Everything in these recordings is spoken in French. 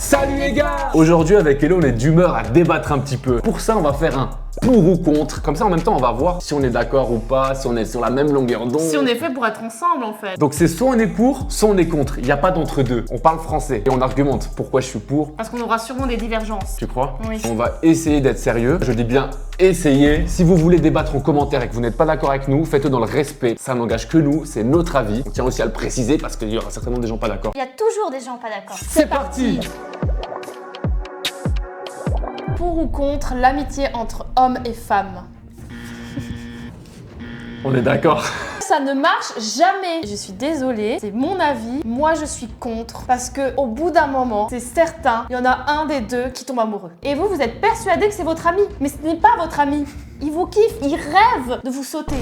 Salut les gars! Aujourd'hui avec Hello, on est d'humeur à débattre un petit peu. Pour ça, on va faire un pour ou contre. Comme ça, en même temps, on va voir si on est d'accord ou pas, si on est sur la même longueur d'onde. Si on est fait pour être ensemble en fait. Donc c'est soit on est pour, soit on est contre. Il n'y a pas d'entre-deux. On parle français et on argumente pourquoi je suis pour. Parce qu'on aura sûrement des divergences. Tu crois? Oui. On va essayer d'être sérieux. Je dis bien essayer. Si vous voulez débattre en commentaire et que vous n'êtes pas d'accord avec nous, faites-le dans le respect. Ça n'engage que nous, c'est notre avis. On tient aussi à le préciser parce qu'il y aura certainement des gens pas d'accord. Il y a toujours des gens pas d'accord. C'est parti! Pour ou contre l'amitié entre hommes et femmes? On est d'accord. Ça ne marche jamais. Je suis désolée, c'est mon avis. Moi, je suis contre parce que au bout d'un moment, c'est certain, il y en a un des deux qui tombe amoureux. Et vous êtes persuadé que c'est votre ami, mais ce n'est pas votre ami. Il vous kiffe, il rêve de vous sauter.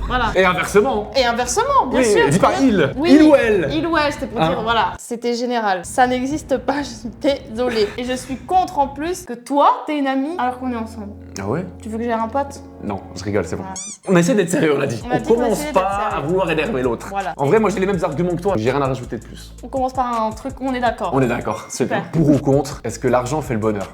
Voilà. Et inversement. Et inversement, bien Oui, sûr. dis pas il. Oui, Il ou elle. Il ou elle, c'était pour dire, voilà. C'était général. Ça n'existe pas, je suis désolée. Et je suis contre en plus que toi, t'es une amie alors qu'on est ensemble. Ah ouais? Tu veux que j'ai un pote? Non, je rigole, c'est bon. Voilà. On essaie d'être sérieux, on a dit. On a dit qu'on commence essayait d'être pas à sérieux. vouloir énerver l'autre. Voilà. En vrai, moi j'ai les mêmes arguments que toi. J'ai rien à rajouter de plus. On commence par un truc où on est d'accord. On est d'accord. Super. Pour ou contre, est-ce que l'argent fait le bonheur?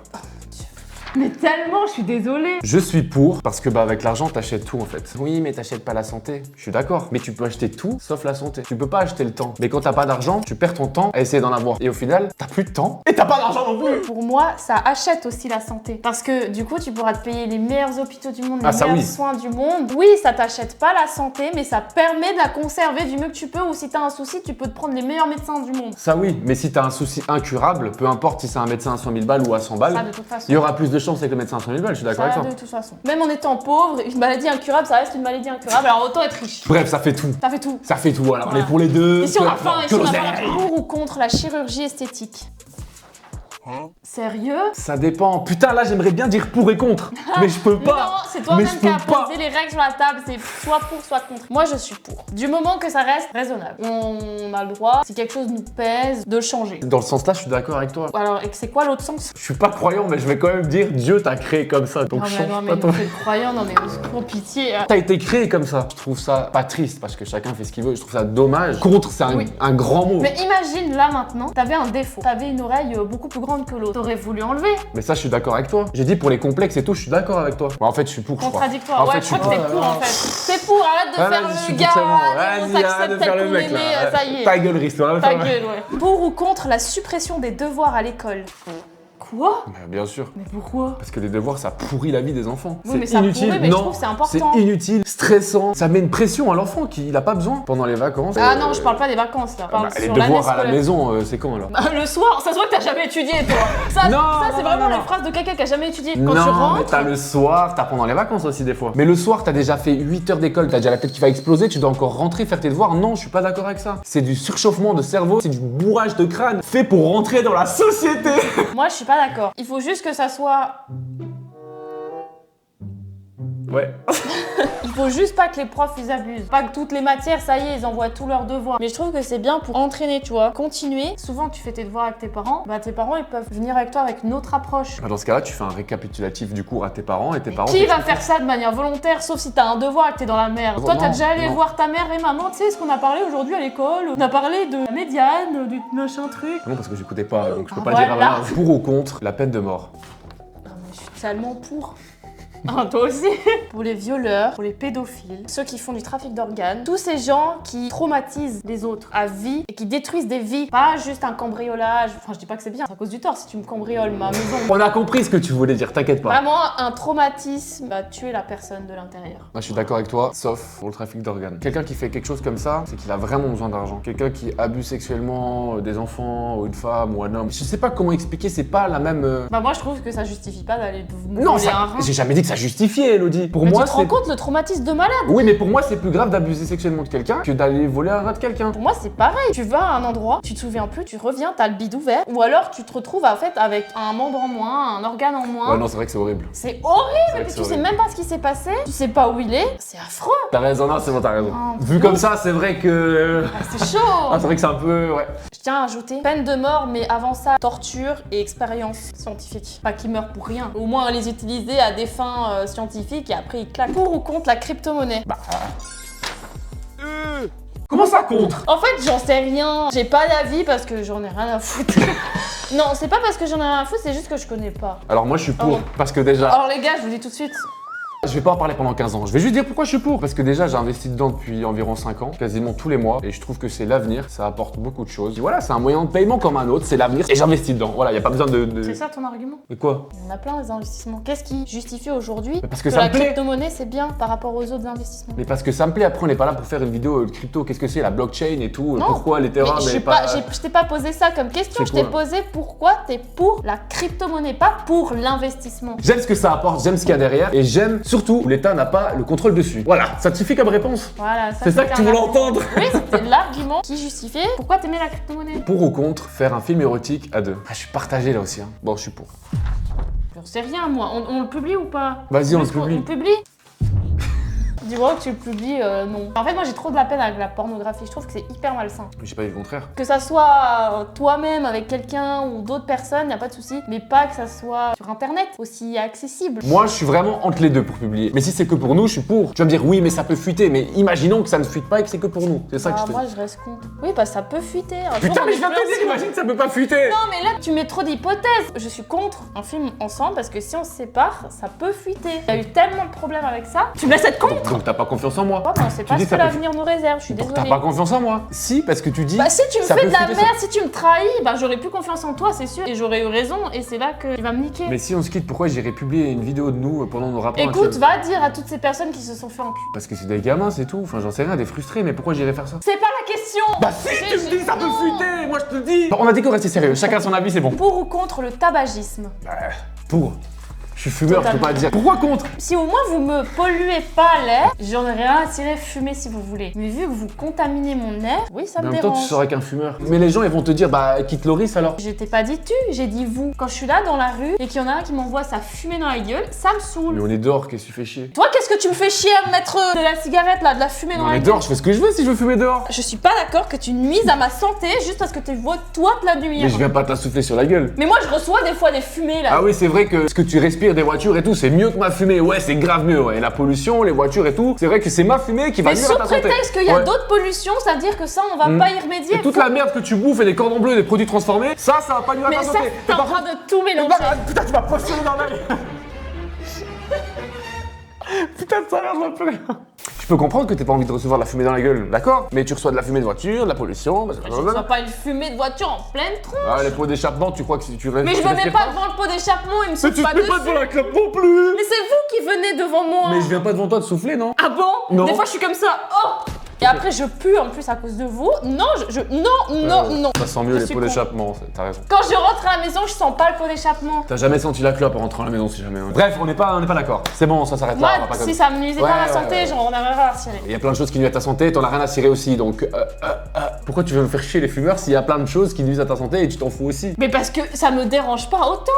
Mais tellement, je suis désolée. Je suis pour parce que avec l'argent t'achètes tout en fait. Oui, mais t'achètes pas la santé. Je suis d'accord. Mais tu peux acheter tout sauf la santé. Tu peux pas acheter le temps. Mais quand t'as pas d'argent, tu perds ton temps à essayer d'en avoir. Et au final, t'as plus de temps et t'as pas d'argent non plus. Pour moi, ça achète aussi la santé. Parce que du coup, tu pourras te payer les meilleurs hôpitaux du monde, les ça, meilleurs oui. soins du monde. Oui, ça t'achète pas la santé, mais ça permet de la conserver du mieux que tu peux. Ou si t'as un souci, tu peux te prendre les meilleurs médecins du monde. Ça oui, mais si t'as un souci incurable, peu importe si c'est un médecin à 100 000 balles ou à 100 balles, Ça, de toute façon. il y aura plus de chances avec le médecin à 100 000 balles, je suis d'accord avec Ça, toi. de toute façon. Même en étant pauvre, une maladie incurable, ça reste une maladie incurable. Alors autant être riche. Bref, ça fait tout. Ça fait tout. Ça fait tout, alors on Voilà. est pour les deux. Et si on a que faim, et si on a l'oseille. faim, pour ou contre la chirurgie esthétique? Sérieux? Ça dépend. Putain, là j'aimerais bien dire pour et contre, mais je peux Non, pas. c'est Mais toi-même je qui as peux pas. posé les règles sur la table, c'est soit pour, soit contre. Moi, je suis pour. Du moment que ça reste raisonnable. On a le droit, si quelque chose nous pèse, de le changer. Dans le sens là, je suis d'accord avec toi. Alors, et c'est quoi l'autre sens? Je suis pas croyant, mais je vais quand même dire Dieu t'a créé comme ça, donc Non, mais change non, mais pas ton... vous êtes croyant, non, mais au secours, pitié. T'as été créé comme ça. Je trouve ça pas triste parce que chacun fait ce qu'il veut. Je trouve ça dommage. Contre, c'est Oui. un grand mot. Mais imagine là maintenant, t'avais un défaut. T'avais une oreille beaucoup plus grande que l'autre. T'aurais voulu enlever. Mais ça, je suis d'accord avec toi. J'ai dit pour les complexes et tout, je suis d'accord avec toi. En fait, je suis pour. je crois. Contradictoire. En Ouais, fait, je crois que t'es pour en fait. T'es pour, arrête de faire Vas-y, je suis le pour, gars. c'est bon. allez, on Vas-y, arrête s'accepte de tel faire le qu'on mec est là. né, ça y est. Ta gueule, Risto. Ta gueule, ouais. Pour ou contre la suppression des devoirs à l'école? Quoi? Bien sûr. Mais pourquoi? Parce que les devoirs, ça pourrit la vie des enfants. Oui, mais c'est ça inutile. pourrit, mais je non, trouve que c'est important. c'est inutile, stressant. Ça met une pression à l'enfant qui n'a pas besoin pendant les vacances. Ah non, je parle pas des vacances là. Je parle Les sur l'année devoirs à la scolaire. maison, c'est quand alors? Le soir, ça se voit que t'as jamais étudié toi. Ça, Non, ça non, c'est non, vraiment non. les phrases de quelqu'un qui a jamais étudié. Quand tu Non, mais rentres. t'as le soir, t'as pendant les vacances aussi des fois. Mais le soir, t'as déjà fait 8 heures d'école, t'as déjà la tête qui va exploser, tu dois encore rentrer faire tes devoirs. Non, je suis pas d'accord avec ça. C'est du surchauffement de cerveau, c'est du bourrage de crâne fait pour rentrer dans la société. Moi, je suis pas d'accord. Il faut juste que ça soit. Ouais. Il faut juste pas que les profs ils abusent. Pas que toutes les matières, ça y est, ils envoient tous leurs devoirs. Mais je trouve que c'est bien pour entraîner, tu vois. Continuer. Souvent, tu fais tes devoirs avec tes parents. Bah, tes parents, ils peuvent venir avec toi avec une autre approche. Dans ce cas-là, tu fais un récapitulatif du cours à tes parents et tes parents. Qui va faire ça de manière volontaire, sauf si t'as un devoir et que t'es dans la merde? Toi, t'as Non, déjà allé non. voir ta mère et maman, tu sais ce qu'on a parlé aujourd'hui à l'école? On a parlé de la médiane, du machin truc. Non, parce que j'écoutais pas, donc je peux Ah, pas le dire voilà. à la Pour ou contre la peine de mort? Non, mais je suis tellement pour. Ah, toi aussi. Pour les violeurs, pour les pédophiles, ceux qui font du trafic d'organes, tous ces gens qui traumatisent les autres à vie et qui détruisent des vies, pas juste un cambriolage. Enfin, je dis pas que c'est bien, c'est à cause du tort si tu me cambrioles ma maison. On a compris ce que tu voulais dire, t'inquiète pas. Vraiment, un traumatisme va tuer la personne de l'intérieur. Moi, je suis d'accord avec toi, sauf pour le trafic d'organes. Quelqu'un qui fait quelque chose comme ça, c'est qu'il a vraiment besoin d'argent. Quelqu'un qui abuse sexuellement des enfants, ou une femme, ou un homme. Je sais pas comment expliquer, c'est pas la même. Bah, moi, je trouve que ça justifie pas d'aller Non, voler un ça... rein. j'ai jamais dit que ça justifiait, Elodie. Pour Mais moi, tu te rends c'est. compte le traumatisme de malade? Oui, mais pour moi, c'est plus grave d'abuser sexuellement de quelqu'un que d'aller voler un rein de quelqu'un. Pour moi, c'est pareil. Tu vas à un endroit, tu te souviens plus, tu reviens, t'as le bide ouvert, ou alors tu te retrouves en fait avec un membre en moins, un organe en moins. Ouais, non, c'est vrai que c'est horrible. C'est horrible, C'est vrai et que puis c'est tu sais horrible. même pas ce qui s'est passé, tu sais pas où il est, c'est affreux. T'as raison, non, c'est bon, t'as raison. Oh, Vu comme ça, c'est vrai que. Ah, c'est chaud. Ah, c'est vrai que c'est un peu. Ouais. Je tiens à ajouter peine de mort, mais avant ça, torture et expérience scientifique. Pas qu'ils meurent pour rien. Au moins les utiliser à des fins scientifiques et après ils claquent. Pour ou contre la crypto-monnaie? Comment ça contre? En fait, j'en sais rien. J'ai pas d'avis parce que j'en ai rien à foutre. Non, c'est pas parce que j'en ai rien à foutre, c'est juste que je connais pas. Alors moi je suis pour, Oh. parce que déjà... Alors les gars, je vous dis tout de suite. Je vais pas en parler pendant 15 ans, je vais juste dire pourquoi je suis pour. Parce que déjà j'ai investi dedans depuis environ 5 ans, quasiment tous les mois, et je trouve que c'est l'avenir, ça apporte beaucoup de choses. Et voilà, c'est un moyen de paiement comme un autre, c'est l'avenir, et j'investis dedans. Voilà, y a pas besoin de... C'est ça ton argument? Et quoi? Il y en a plein les investissements. Qu'est-ce qui justifie aujourd'hui Parce que que ça la me plaît. crypto-monnaie c'est bien par rapport aux autres investissements? Mais parce que ça me plaît, après on n'est pas là pour faire une vidéo de crypto, qu'est-ce que c'est, la blockchain et tout, Non. pourquoi les Mais terrains je t'ai pas posé ça comme question, C'est je t'ai quoi? posé pourquoi t'es pour la crypto-monnaie, pas pour l'investissement. J'aime ce que ça apporte, j'aime ce qu'il y a derrière, et j'aime surtout où l'État n'a pas le contrôle dessus. Voilà, ça te suffit comme réponse? Voilà, C'est ça que tu voulais entendre? Oui, c'était l'argument qui justifiait pourquoi t'aimais la crypto-monnaie. Pour ou contre faire un film érotique à deux? Ah, je suis partagé là aussi, hein. Bon, je suis pour. J'en sais rien moi, on le publie ou pas? Vas-y, on le publie. On le publie? Dis-moi que tu le publies, non. En fait, moi j'ai trop de la peine avec la pornographie, je trouve que c'est hyper malsain. J'ai pas dit le contraire. Que ça soit toi-même avec quelqu'un ou d'autres personnes, y a pas de souci, mais pas que ça soit sur internet, aussi accessible. Moi, je suis vraiment entre les deux pour publier. Mais si c'est que pour nous, je suis pour. Tu vas me dire, oui, mais ça peut fuiter. Mais imaginons que ça ne fuite pas et que c'est que pour nous. C'est ça que je te Moi dis. je reste contre. Oui, parce que ça peut fuiter. Un jour, Putain, on mais est je viens de te plus dire, imagine que ça peut pas fuiter. Non, mais là, tu mets trop d'hypothèses. Je suis contre un film ensemble parce que si on se sépare, ça peut fuiter. Il y a eu tellement de problèmes avec ça. Tu me laisses être contre? Donc t'as pas confiance en moi. Oh, non, c'est Tu pas dis ce que que ça peut l'avenir nous réserve, je suis Donc désolée. t'as pas confiance en moi. Si, parce que tu dis. Bah si tu me ça fais peut de la fuiter, merde, si tu me trahis, bah j'aurais plus confiance en toi, c'est sûr. Et j'aurais eu raison, et c'est là qu'il va me niquer. Mais si on se quitte, pourquoi j'irais publier une vidéo de nous pendant nos rapports Écoute, intimes? va dire à toutes ces personnes qui se sont fait en cul. Parce que c'est des gamins, c'est tout. Enfin, j'en sais rien, des frustrés, mais pourquoi j'irais faire ça? C'est pas la question. Bah si, tu me dis ça peut fuiter, moi je te dis. Bon, on a dit qu'on restait sérieux, chacun son avis, c'est bon. Pour ou contre le tabagisme? Pour. Je suis fumeur, je peux pas dire. Pourquoi contre? Si au moins vous me polluez pas l'air, j'en ai rien à tirer, fumer si vous voulez. Mais vu que vous contaminez mon air, oui, ça Mais me en même temps, tu dérange. serais qu'un fumeur. Mais les gens, ils vont te dire, bah quitte Loris alors. Je t'ai pas dit tu, j'ai dit vous. Quand je suis là dans la rue et qu'il y en a un qui m'envoie sa fumée dans la gueule, ça me saoule. Mais on est dehors, qu'est-ce que tu fais chier? Toi, qu'est-ce que tu me fais chier à me mettre de la cigarette là, de la fumée Mais dans on la est gueule? dehors, je fais ce que je veux si je veux fumer dehors. Je suis pas d'accord que tu nuises à ma santé juste parce que tu vois toi te la nuire. Mais je viens pas te la souffler sur la gueule. Mais moi je reçois des fois des fumées là. Ah oui, c'est vrai que ce que tu respires des voitures et tout, c'est mieux que ma fumée. Ouais, c'est grave mieux. Ouais. La pollution, les voitures et tout, c'est vrai que c'est ma fumée qui va Mais nuire sous à ta santé. prétexte qu'il y a Ouais. d'autres pollutions, c'est-à-dire que ça on va pas y remédier. Et toute la merde que tu bouffes et des cordons bleus, des produits transformés, ça va pas nuire à Mais ta ça, santé. t'es en par train contre- de tout mélanger. Putain, tu m'as poissonné dans l'œil. Putain, de sa mère, je vois plus rien. Je peux comprendre que t'aies pas envie de recevoir de la fumée dans la gueule, d'accord? Mais tu reçois de la fumée de voiture, de la pollution, bah, Je ne reçois pas une fumée de voiture en pleine tronche. Ah, les pots d'échappement, tu crois que si tu restes. Mais je me mets pas devant le pot d'échappement, il me Mais souffle tu pas te mets dessus. pas devant la clope non plus. Mais c'est vous qui venez devant moi. Mais je viens pas devant toi te souffler, non? Ah bon? Non. Des fois je suis comme ça. Oh. Et après je pue en plus à cause de vous. Non, non. Ça sent mieux Je les suis pots con. d'échappement, t'as raison. Quand je rentre à la maison, je sens pas le pot d'échappement. T'as jamais senti la clope en rentrant à la maison si jamais. Bref, on n'est pas d'accord. C'est bon, ça s'arrête là. on va Moi, pas si comme- ça me nuisait Ouais, pas à ma ouais, santé, ouais. j'en avais rien à cirer. Il y a plein de choses qui nuisent à ta santé, t'en as rien à cirer aussi, donc pourquoi tu veux me faire chier les fumeurs s'il y a plein de choses qui nuisent à ta santé et tu t'en fous aussi? Mais parce que ça me dérange pas autant.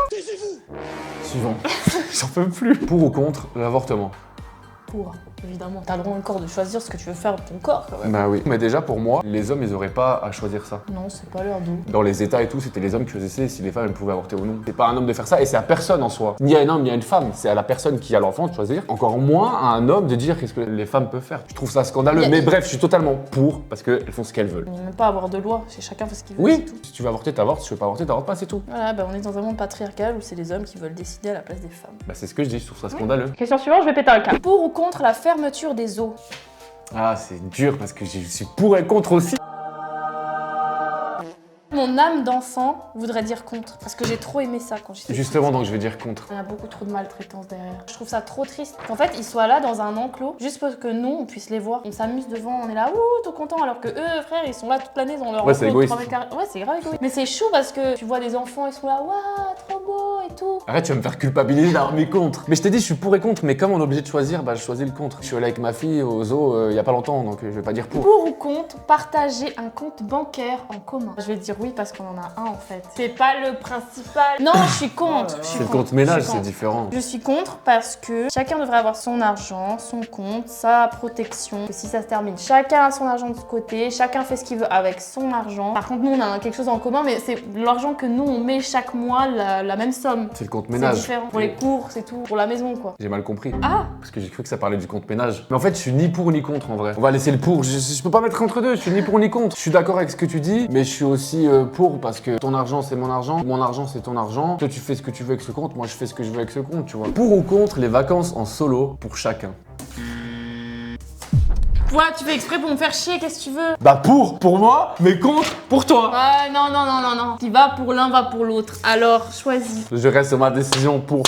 Suivant. J'en peux plus. Pour ou contre l'avortement? Pour, évidemment, t'as le droit encore de choisir ce que tu veux faire de ton corps quand même. Bah oui. Mais déjà pour moi, les hommes ils auraient pas à choisir ça. Non, c'est pas leur dos. Dans les états et tout, c'était les hommes qui choisissaient si les femmes elles pouvaient avorter ou non. C'est pas un homme de faire ça et c'est à personne en soi. Ni à un homme ni à une femme. C'est à la personne qui a l'enfant de choisir. Encore moins à un homme de dire qu'est-ce que les femmes peuvent faire. Je trouve ça scandaleux. Y a- Mais bref, je suis totalement pour parce qu'elles font ce qu'elles veulent. Il n'y a même pas à avoir de loi, c'est chacun fait ce qu'il veut. Oui. c'est tout. Si tu veux avorter, t'avortes. Si tu veux pas avorter, t'avortes pas, c'est tout. Voilà, bah on est dans un monde patriarcal où c'est les hommes qui veulent décider à la place des femmes. Bah c'est ce que je dis. Je trouve ça scandaleux. Question suivante, je vais péter un câble. Pour ou contre la fermeture des eaux? Ah, c'est dur parce que je suis pour et contre aussi. Mon âme d'enfant voudrait dire contre, parce que j'ai trop aimé ça quand j'étais Justement, donc je vais dire contre. Il y a beaucoup trop de maltraitance derrière. Je trouve ça trop triste qu'en fait ils soient là dans un enclos juste pour que nous on puisse les voir. On s'amuse devant, on est là, ouh, tout content, alors que eux, frère, ils sont là toute l'année dans leur Ouais, c'est enclos de égoïste. 3 mètres carrés. Ouais, c'est grave égoïste. Mais c'est chou parce que tu vois des enfants, ils sont là, waouh, trop beau et tout. Arrête, tu vas me faire culpabiliser d'avoir mis contre. Mais je t'ai dit, je suis pour et contre, mais comme on est obligé de choisir, bah je choisis le contre. Je suis allé avec ma fille au zoo il y a pas longtemps, donc je vais pas dire pour. Pour ou contre partager un compte bancaire en commun? Je vais dire oui parce qu'on en a un en fait. C'est pas le principal. Non, je suis contre. Je suis C'est le contre. compte ménage, Je suis c'est contre. différent. Je suis contre parce que chacun devrait avoir son argent, son compte, sa protection. Que si ça se termine, chacun a son argent de ce côté, chacun fait ce qu'il veut avec son argent. Par contre, nous, on a quelque chose en commun, mais c'est l'argent que nous, on met chaque mois, la même somme. C'est le compte C'est ménage. différent. Pour les courses et tout, pour la maison quoi. J'ai mal compris. Ah, Parce que j'ai cru que ça parlait du compte ménage. Mais en fait, je suis ni pour ni contre en vrai. On va laisser le pour. Je peux pas mettre entre deux. Je suis ni pour ni contre. Je suis d'accord avec ce que tu dis, mais je suis aussi pour parce que ton argent c'est mon argent c'est ton argent. Toi, tu fais ce que tu veux avec ce compte. Moi, je fais ce que je veux avec ce compte, tu vois. Pour ou contre les vacances en solo pour chacun. ouais, tu fais exprès pour me faire chier, qu'est-ce que tu veux? Bah pour moi, mais contre pour toi. Ouais, non. Qui va pour l'un, va pour l'autre. Alors, choisis. Je reste sur ma décision pour.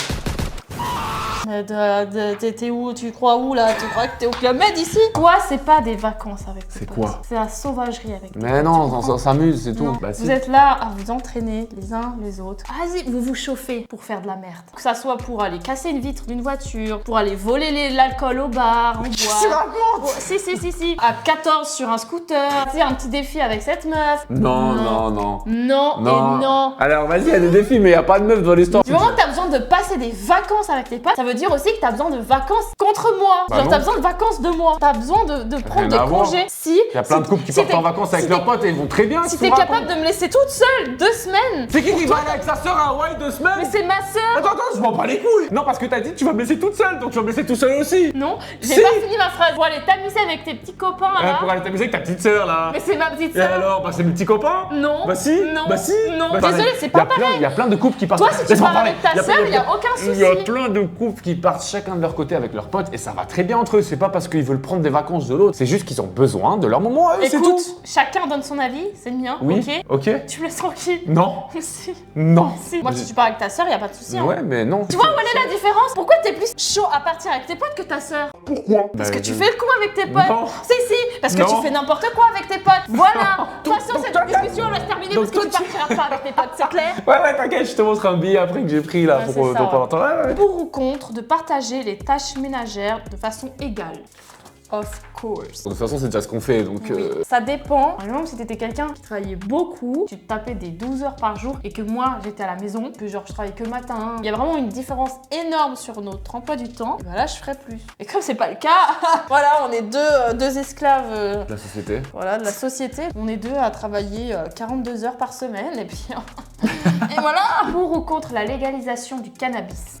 T'es où? Tu crois où là? Tu crois que t'es au Club Med ici? Toi, c'est pas des vacances avec tes C'est potes. quoi? C'est la sauvagerie avec tes Mais potes, non, tu comprends? on s'amuse, c'est tout. Non, Bah si. vous êtes là à vous entraîner les uns les autres. Vas-y, vous vous chauffez pour faire de la merde. Que ça soit pour aller casser une vitre d'une voiture, pour aller voler l'alcool au bar, en boire. Si. À 14 sur un scooter. Tu sais, un petit défi avec cette meuf. Non. Non et non. Alors vas-y, il y a des défis, mais il y a pas de meuf dans l'histoire. Du moment que t'as besoin de passer des vacances avec tes potes, ça veut dire aussi que t'as besoin de vacances contre moi. Bah Genre, non. t'as besoin de vacances de moi. T'as besoin de prendre des Rien à voir. congés. Si. Il y a plein de couples qui partent en vacances avec leurs potes et ils vont très bien. Si t'es capable de me laisser toute seule 2 semaines. C'est qui va aller avec sa sœur à Hawaï 2 semaines? Mais c'est ma sœur. Attends, je m'en bats les couilles. Non, parce que t'as dit que tu vas me laisser toute seule, donc tu vas me laisser tout seul aussi. Non, j'ai Si. pas fini ma phrase. Pour aller t'amuser avec tes petits copains là. Pour aller t'amuser avec ta petite sœur là. Mais c'est ma petite Et sœur. alors, bah c'est mes petits copains. Non. Bah si. Non. Bah si. Non. Bah, Désolée, c'est pas Il y a plein de couples qui partent. Toi, si tu Laisse-moi parles parler. avec ta sœur, il y a aucun souci. Il y a plein de couples qui partent chacun de leur côté avec leurs potes et ça va très bien entre eux. C'est pas parce qu'ils veulent prendre des vacances de l'autre, c'est juste qu'ils ont besoin de leur moment à eux, c'est tout. Écoute, chacun donne son avis, c'est le mien, Oui. ok? Ok. Tu me laisses tranquille. Non. Si. Non. Si. Moi, si tu pars avec ta sœur, y a pas de souci. Hein. Ouais, mais non. Tu vois où elle est la différence? Pourquoi t'es plus chaud à partir avec tes potes que ta sœur? Pourquoi? Parce que tu fais le coup avec tes potes. Non. Si, parce que Non. tu fais n'importe quoi avec tes potes. Voilà. De toute façon, donc cette toi, discussion, on va se terminer donc parce que tu toi, partiras pas avec tes potes, c'est clair? Ouais, t'inquiète, je te montre un billet après que j'ai pris là Ouais, pour c'est ça, ton ouais. pendant temps. Ouais. Pour ou contre de partager les tâches ménagères de façon égale? Of course. De toute façon, c'est déjà ce qu'on fait, donc. Oui. Ça dépend. Par exemple, si t'étais quelqu'un qui travaillait beaucoup, tu te tapais des 12 heures par jour et que moi, j'étais à la maison, que genre je travaillais que le matin, il y a vraiment une différence énorme sur notre emploi du temps, et ben là, je ferais plus. Et comme c'est pas le cas, voilà, on est deux esclaves La société. voilà, de la société. On est deux à travailler 42 heures par semaine et puis... et voilà. Pour ou contre la légalisation du cannabis?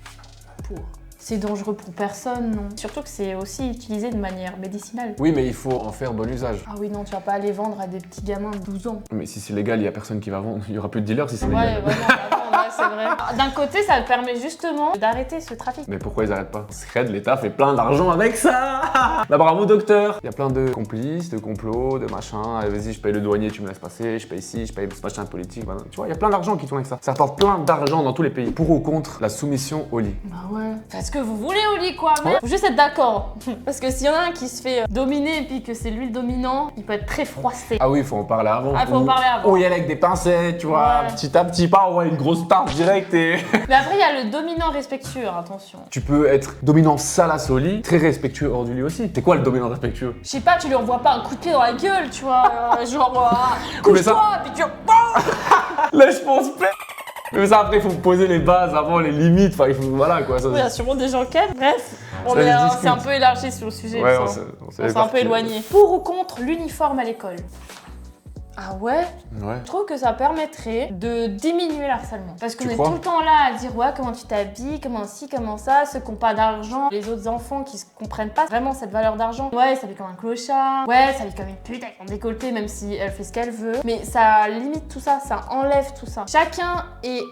Pour. C'est dangereux pour personne, non? Surtout que c'est aussi utilisé de manière médicinale. Oui, mais il faut en faire bon usage. Ah oui, non, tu vas pas aller vendre à des petits gamins de 12 ans. Mais si c'est légal, il y a personne qui va vendre. Il y aura plus de dealers si c'est Ouais, légal. ouais, non, c'est vrai. D'un côté, ça permet justement d'arrêter ce trafic. Mais pourquoi ils arrêtent pas? Scred, l'État fait plein d'argent avec ça. Bah bravo docteur. Il y a plein de complices, de complots, de machins. Allez, vas-y, je paye le douanier, tu me laisses passer. Je paye ici, je paye ce machin politique. Voilà. Tu vois, il y a plein d'argent qui tourne avec ça. Ça rapporte plein d'argent dans tous les pays. Pour ou contre la soumission au lit? Bah ouais. Faites ce que vous voulez au lit, quoi. Mais faut juste être d'accord. Parce que s'il y en a un qui se fait dominer et puis que c'est lui le dominant, il peut être très froissé. Ah oui, il faut en parler avant. Ah, faut en parler avant. Ou y aller avec des pincettes, tu vois, Ouais. petit à petit, pas ouais, une grosse tarte directe et... Mais après, il y a le dominant respectueux, attention. Tu peux être dominant salace au lit, très respectueux hors du lit aussi. C'est quoi le dominant respectueux? Je sais pas, tu lui envoies pas un coup de pied dans la gueule, tu vois. Genre, Mais couche-toi, ça- puis tu... Là, je pense pas. Mais ça, après, il faut poser les bases avant, les limites. Enfin, il faut... Voilà, quoi. Ça, Il y a sûrement des gens qui aiment. Bref, on Ça se s'est discute. un peu élargi sur le sujet. Ouais, ça. on s'est On s'est un peu éparpillé. éloigné. Pour ou contre l'uniforme à l'école? Ah ouais? Ouais. Je trouve que ça permettrait de diminuer l'harcèlement. Parce qu'on Tu est crois tout le temps là à dire ouais, comment tu t'habilles, comment ci, comment ça, ceux qui n'ont pas d'argent, les autres enfants qui comprennent pas vraiment cette valeur d'argent. Ouais, ça vit comme un clochard, ouais, ça vit comme une pute avec son décolleté, même si elle fait ce qu'elle veut. Mais ça limite tout ça, ça enlève tout ça. Chacun est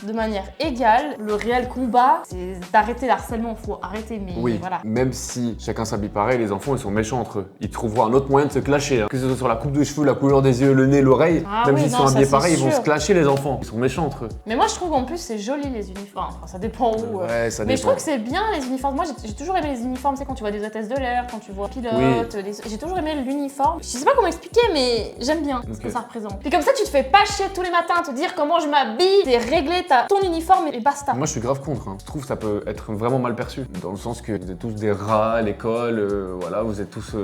de manière égale. Le réel combat, c'est d'arrêter l'harcèlement. Faut arrêter, mais Oui, voilà. même si chacun s'habille pareil, les enfants ils sont méchants entre eux. Ils trouveront un autre moyen de se clasher. Hein. Que ce soit sur la coupe de cheveux, la couleur des yeux, le nez, l'oreille. Ah même oui, s'ils non, sont ça, habillés c'est pareil, ils vont sûr. se clasher les enfants. Ils sont méchants entre eux. Mais moi, je trouve en plus c'est joli les uniformes. Enfin, ça dépend où. Ouais, ça Mais je dépend. trouve que c'est bien les uniformes. Moi, j'ai toujours aimé les uniformes. C'est quand tu vois des hôtesses de l'air, quand tu vois pilotes. Oui. J'ai toujours aimé l'uniforme. Je sais pas comment expliquer, mais j'aime bien ce que Ok. ça représente. Et comme ça, tu te fais pas chier tous les matins à te dire comment je m'habille. T'es réglé, t'as ton uniforme et basta. Moi je suis grave contre. Hein. Je trouve que ça peut être vraiment mal perçu. Dans le sens que vous êtes tous des rats à l'école. Voilà, vous êtes tous.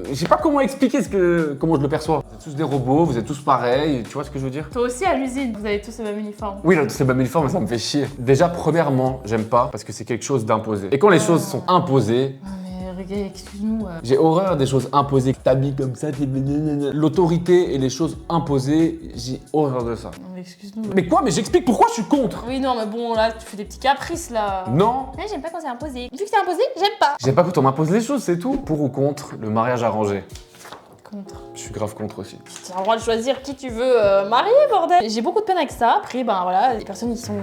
Je sais pas comment expliquer comment je le perçois. Vous êtes tous des robots, vous êtes tous pareils. Tu vois ce que je veux dire? Toi aussi à l'usine, vous avez tous le même uniforme. Oui, là, c'est le même uniforme, mais ça me fait chier. Déjà, premièrement, j'aime pas parce que c'est quelque chose d'imposé. Et quand les choses sont imposées, Ah, mais mais excuse-nous. J'ai horreur des choses imposées. T'habilles comme ça, l'autorité et les choses imposées, j'ai horreur de ça. Non mais excuse-nous. Mais quoi? Mais j'explique pourquoi je suis contre. Oui, non, mais bon, là, tu fais des petits caprices, là. Non. Ouais, j'aime pas quand c'est imposé. Vu que c'est imposé, j'aime pas. J'aime pas quand on m'impose les choses, c'est tout. Pour ou contre le mariage arrangé? Contre. Je suis grave contre aussi. Tu as le droit de choisir qui tu veux marier, bordel. J'ai beaucoup de peine avec ça. Après, ben voilà, les personnes qui sont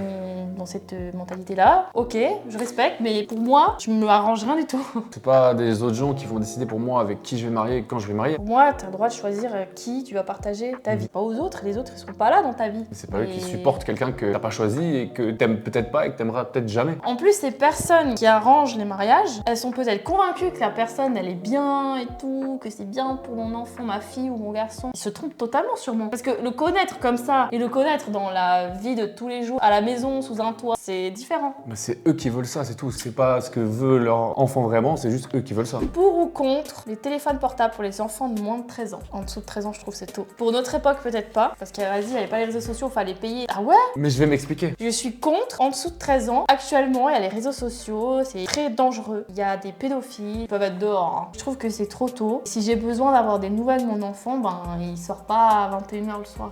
dans cette mentalité-là, ok, je respecte, mais pour moi, je me arrange rien du tout. C'est pas des autres gens qui vont décider pour moi avec qui je vais marier et quand je vais marier. Pour moi, t'as le droit de choisir qui tu vas partager ta vie. Pas aux autres, les autres, ils seront pas là dans ta vie. C'est pas eux qui supportent quelqu'un que t'as pas choisi et que t'aimes peut-être pas et que t'aimeras peut-être jamais. En plus, ces personnes qui arrangent les mariages, elles sont peut-être convaincues que la personne, elle est bien et tout, que c'est bien pour mon enfant, ma fille ou mon garçon. Ils se trompent totalement sûrement. Parce que le connaître comme ça et le connaître dans la vie de tous les jours, à la maison, sous un toit, c'est différent. Mais c'est eux qui veulent ça, c'est tout. C'est pas ce que veut leur enfant vraiment, c'est juste eux qui veulent ça. Pour ou contre les téléphones portables pour les enfants de moins de 13 ans? En dessous de 13 ans, je trouve c'est tôt. Pour notre époque, peut-être pas, parce qu'il n'y avait pas les réseaux sociaux, fallait payer. Ah ouais? Mais je vais m'expliquer. Je suis contre, en dessous de 13 ans. Actuellement, il y a les réseaux sociaux, c'est très dangereux. Il y a des pédophiles, ils peuvent être dehors. Je trouve que c'est trop tôt. Si j'ai besoin d'avoir des nouvelles de mon enfant, ben il sort pas à 21h le soir,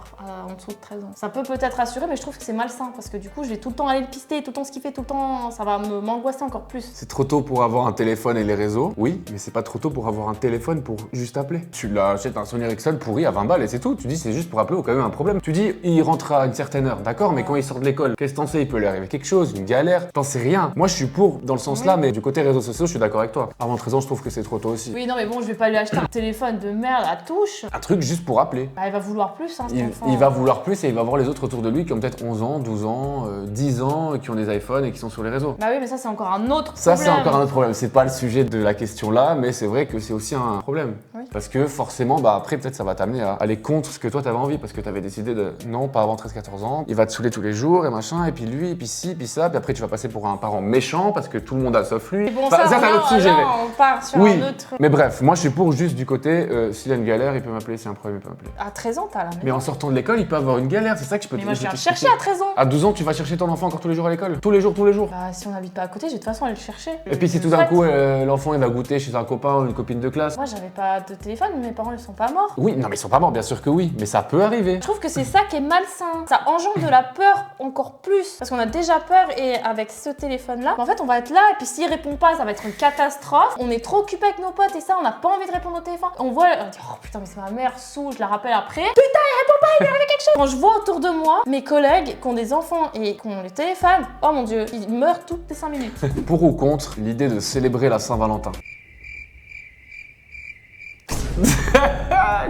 en dessous de 13 ans. Ça peut peut-être rassurer, mais je trouve que c'est malsain, parce que du coup, je vais tout le temps aller le pister, tout le temps ce qu'il fait, tout le temps, ça va m'angoisser encore plus. C'est trop tôt pour avoir un téléphone et les réseaux, oui, mais c'est pas trop tôt pour avoir un téléphone pour juste appeler. Tu l'achètes un Sony Ericsson pourri à 20 balles et c'est tout. Tu dis c'est juste pour appeler au cas où il y a un problème. Tu dis il rentre à une certaine heure, d'accord, mais quand il sort de l'école, qu'est-ce que t'en sais? Il peut lui arriver quelque chose, une galère, t'en sais rien. Moi je suis pour dans le sens là, mais du côté réseaux sociaux, je suis d'accord avec toi. Avant 13 ans, je trouve que c'est trop tôt aussi. Oui, non, mais bon, je vais pas lui acheter un téléphone de merde à touche. Un truc juste pour appeler. Bah, il va vouloir plus, hein, cet enfant. Il va vouloir plus et il va voir les autres autour de lui qui ont peut-être 11 ans, 12 ans, 10 ans, qui ont des iPhones et qui sont sur les réseaux. Bah oui, mais ça, c'est encore un autre Ça, problème. c'est encore un autre problème. C'est pas le sujet de la question là, mais c'est vrai que c'est aussi un problème. Oui. Parce que forcément, bah après, peut-être ça va t'amener à aller contre ce que toi t'avais envie, parce que t'avais décidé de non, pas avant 13-14 ans. Il va te saouler tous les jours et machin, et puis lui, et puis ci, puis ça, puis après tu vas passer pour un parent méchant parce que tout le monde a sauf lui. Mais bon, Enfin, ça, c'est un autre sujet. là, on part sur Oui, un autre truc. mais bref, moi je suis pour juste du côté, s'il a une galère, il peut m'appeler, s'il y a un problème, il peut m'appeler. À 13 ans, t'as la même. Mais en sortant de l'école, il peut avoir une galère, c'est ça que je peux Mais te moi, je viens t'expliquer. chercher à 13 ans. À 12 ans, tu vas chercher ton enfant encore tous les jours à l'école? Tous les jours, tous les jours. Bah, si on n'habite pas à côté, je vais de toute façon aller le chercher. Et puis si Je tout d'un souhaite. coup, l'enfant il va goûter chez un copain ou une copine de classe. Moi, j'avais pas de téléphone, mais mes parents, ils sont pas morts. Oui, non mais ils sont pas morts, bien sûr que oui, mais ça peut arriver. Je trouve que c'est ça qui est malsain. Ça engendre de la peur encore plus. Parce qu'on a déjà peur et avec ce téléphone-là, en fait, on va être là et puis s'il répond pas, ça va être une catastrophe. On est trop occupé avec nos potes et ça, on n'a pas envie de répondre au téléphone. On voit, on dit, oh putain, mais c'est ma mère, saoule, je la rappelle après. Putain, il répond pas, il lui arrive quelque chose. Quand je vois autour de moi mes collègues qui ont des enfants et qui ont les téléphones, oh mon dieu, ils meurent toutes les 5 minutes. Pour ou contre l'idée de célébrer la Saint-Valentin?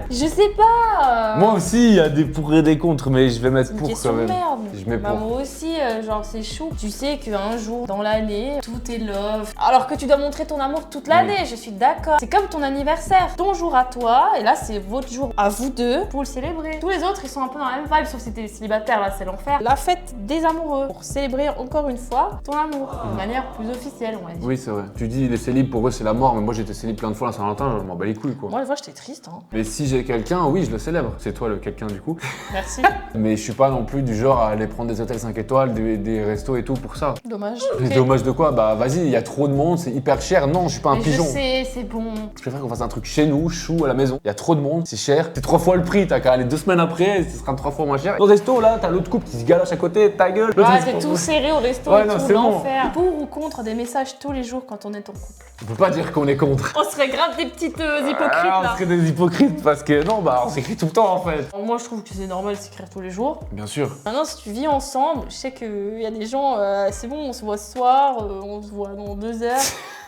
Je sais pas. Moi aussi, il y a des pour et des contre, mais je vais mettre C'est une pour question quand de même. merde. Je mets Bah, pour. moi aussi, genre c'est chou. Tu sais qu'un jour dans l'année, tout est love. Alors que tu dois montrer ton amour toute l'année, je suis d'accord. C'est comme ton anniversaire, ton jour à toi, et là c'est votre jour à vous deux pour le célébrer. Tous les autres ils sont un peu dans la même vibe, sauf si t'es célibataire, là c'est l'enfer. La fête des amoureux pour célébrer encore une fois ton amour de manière plus officielle, on va dire. Oui, c'est vrai. Tu dis les célibes pour eux c'est la mort, mais moi j'étais célib plein de fois la Saint-Valentin, je m'en bats les couilles quoi. Moi, la fois j'étais triste, hein. Mais si j'ai quelqu'un, oui, je le célèbre. C'est toi le quelqu'un du coup. Merci. Mais je suis pas non plus du genre à aller prendre des hôtels 5 étoiles, des restos et tout pour ça. Dommage. Mais Ok. dommage de quoi? Bah vas-y, il y a trop de monde, c'est hyper cher. Non, je suis pas un Mais pigeon. je sais, c'est bon. Je préfère qu'on fasse un truc chez nous, chou, à la maison. Il y a trop de monde, c'est cher. C'est 3 fois le prix, t'as qu'à aller 2 semaines après, ce sera 3 fois moins cher. Dans le resto, là, t'as l'autre couple qui se galoche à côté, ta gueule. L'autre, Ah, il se c'est prend- tout serré au resto Ouais, et non, tout, c'est bon. l'enfer. Pour ou contre des messages tous les jours quand on est en couple? On peut pas dire qu'on est contre. On serait grave des petites hypocrites Ah, on là. serait des hypocrites parce que non, bah on s'écrit tout le temps en fait. Moi je trouve que c'est normal de s'écrire tous les jours. Bien sûr. Maintenant si tu vis ensemble, je sais qu'il y a des gens, c'est bon, on se voit ce soir, on se voit dans 2 heures.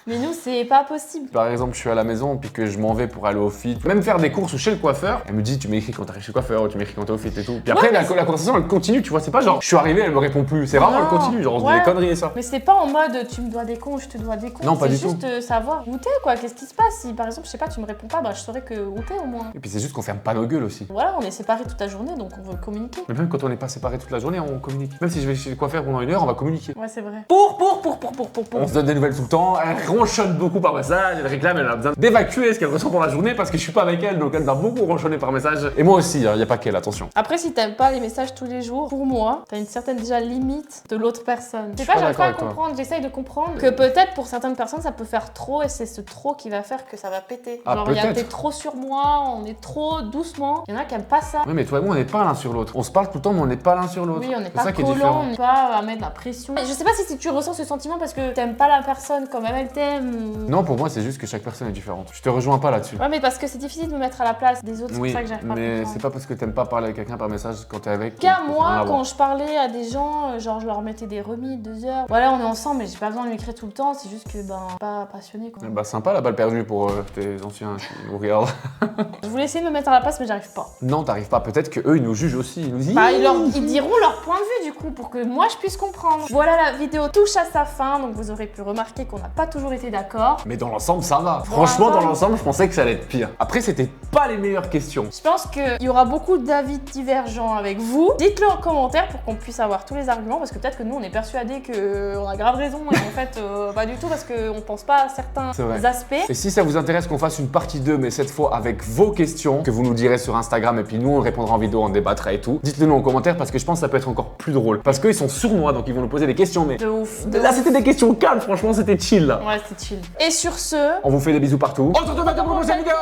Mais nous c'est pas possible. Par exemple, je suis à la maison puis que je m'en vais pour aller au fit, même faire des courses ou chez le coiffeur. Elle me dit, tu m'écris quand t'arrives chez le coiffeur, ou tu m'écris quand t'es au fit et tout. Puis après, Ouais, la conversation elle continue, tu vois. C'est pas genre, je suis arrivé, elle me répond plus. C'est vraiment, elle Non. continue, genre on se dit Ouais. des conneries et ça. Mais c'est pas en mode tu me dois des comptes, je te dois des comptes. Non, pas du C'est juste savoir où t'es quoi, qu'est-ce qui se passe. Si par exemple, je sais pas, tu me réponds pas, bah je saurais que où t'es au moins. Et puis c'est juste qu'on ferme pas nos gueules aussi. Voilà, on est séparés toute la journée donc on veut communiquer. Mais même quand on n'est pas séparés toute la journée, on communique. Même si je vais chez le coiffeur pendant 1 heure, on va communiquer. Ouais, c'est vrai. On se donne des nouvelles tout le temps. ronchonne beaucoup par message, elle réclame, elle a besoin d'évacuer ce qu'elle ressent pour la journée parce que je suis pas avec elle, donc elle doit beaucoup ronchonner par message. Et moi aussi, il y a pas qu'elle, attention. Après, si t'aimes pas les messages tous les jours, pour moi, t'as une certaine déjà limite de l'autre personne. Je sais suis pas, pas j'arrive pas à d'accord avec toi. comprendre, j'essaye de comprendre que peut-être pour certaines personnes ça peut faire trop et c'est ce trop qui va faire que ça va péter. Ah, Genre, peut-être. t'es trop sur moi, on est trop doucement. Il y en a qui aiment pas ça. Oui, mais toi et moi, on n'est pas l'un sur l'autre. On se parle tout le temps, mais on n'est pas l'un sur l'autre. Oui, on n'est C'est pas ça qui est collant, différent. on n'est pas à mettre la pression. Je sais pas si tu ressens ce sentiment parce que t'aimes pas la personne comme elle t'aime. Non, pour moi, c'est juste que chaque personne est différente. Je te rejoins pas là-dessus. Ouais, mais parce que c'est difficile de me mettre à la place des autres, c'est Oui, pour ça que j'arrive pas à mais comprendre. c'est pas parce que t'aimes pas parler avec quelqu'un par message quand t'es avec. Car que ça moi, n'a rien à voir. quand je parlais à des gens, genre je leur mettais des remis 2 heures. Voilà, on est ensemble, mais j'ai pas besoin de lui écrire tout le temps. C'est juste que pas passionné quoi. Bah, sympa la balle perdue pour tes anciens qui nous regardent. Je voulais essayer de me mettre à la place, mais j'arrive pas. Non, t'arrives pas. Peut-être que eux ils nous jugent aussi. Ils nous disent. Bah, ils diront leur point de vue du coup pour que moi je puisse comprendre. Voilà, la vidéo touche à sa fin, donc vous aurez pu remarquer qu'on n'a pas toujours été d'accord. Mais dans l'ensemble, ça va. Franchement, dans l'ensemble, je pensais que ça allait être pire. Après, c'était pas les meilleures questions. Je pense qu'il y aura beaucoup d'avis divergents avec vous. Dites-le en commentaire pour qu'on puisse avoir tous les arguments, parce que peut-être que nous on est persuadés qu'on a grave raison et en fait pas du tout parce qu'on pense pas à certains C'est vrai. aspects. Et si ça vous intéresse qu'on fasse une partie 2, mais cette fois avec vos questions, que vous nous direz sur Instagram, et puis nous on répondra en vidéo, on débattra et tout, dites-le nous en commentaire parce que je pense que ça peut être encore plus drôle. Parce qu'ils sont sournois, donc ils vont nous poser des questions, mais De ouf. là c'était des questions calmes, franchement c'était chill là. Ouais, c'était chill. Et sur ce, On vous fait des bisous partout. On se retrouve à la prochaine vidéo.